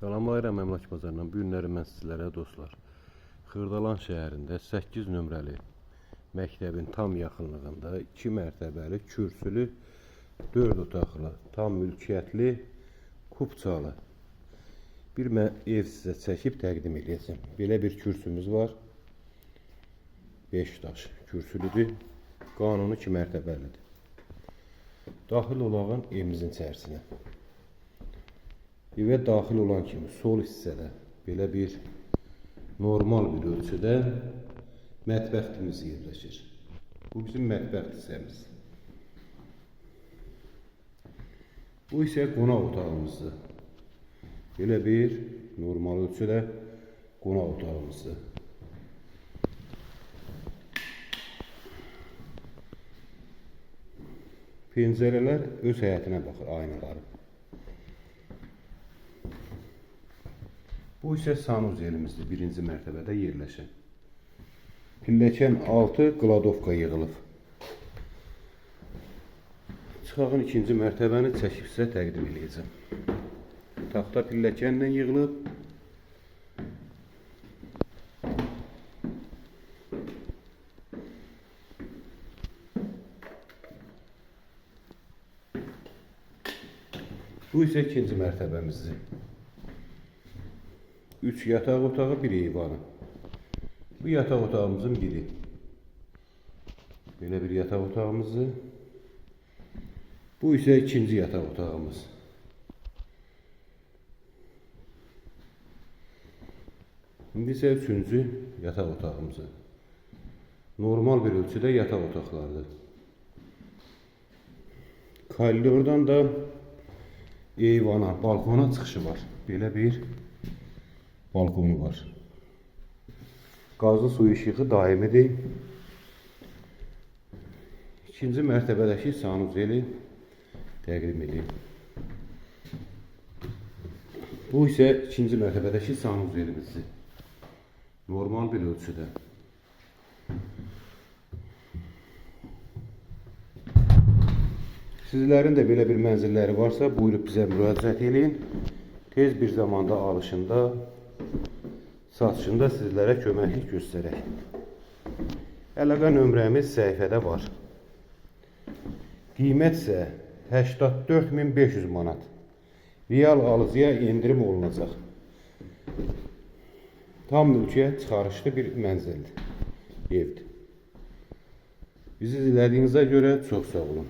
Salamlayıram əmlak bazarından. Bu günləri mən sizlərə dostlar, Xırdalan şəhərində 8 nömrəli məktəbin tam yaxınlığında 2 mərtəbəli, kürsülü, 4 otaqlı, tam mülkiyyətli, kubçalı bir ev sizə çəkib təqdim edəcəm. Belə bir kürsümüz var. 5 daş kürsülüdür. Qanuni 2 mərtəbəlidir. Daxil olağın evimizin içərisinə. Evə daxil olan kimi sol hissədə belə bir normal bir ölçüdə mətbəximiz yerləşir. Bu bizim mətbəx hissəmiz. Bu isə qonaq otağımızdır. Belə bir normal ölçüdə qonaq otağımızdır. Pəncərələr öz həyətinə baxır, aynaları. Bu isə sanuzelimizdir, birinci mərtəbədə yerləşir. Pilləkən altı qladovka yığılıb. Çıxağın ikinci mərtəbəni çəkib sizə təqdim edəcəm. Taxta pilləkənlə yığılıb. Bu isə ikinci mərtəbəmizdir. 3 yataq otağı, 1 eyvanı. Bu yataq otağımızın biri. Belə bir yataq otağımızdır. Bu isə ikinci yataq otağımız. İndi isə üçüncü yataq otağımızı. Normal bir ölçüdə yataq otaqlardır. Koridordan da eyvana, balkona çıxışı var. Belə bir balkonu var. Qazlı su işığı daimidir. İkinci mərtəbədəki sanuzeli təqdim edeyim. Bu isə ikinci mərtəbədəki sanuzelimizdir. Normal bir ölçüdə. Sizlərin də belə bir mənzilləri varsa, buyurub bizə müraciət edin. Tez bir zamanda alışında, satışında sizlərə köməklik göstərək. Əlaqə nömrəmiz səhifədə var. Qiymət isə 84.500 manat. Real alıcıya endirim olunacaq. Tam mülkiyyət çıxarışlı bir mənzildir, evdir. Bizi izlədiyinizə görə çox sağ olun.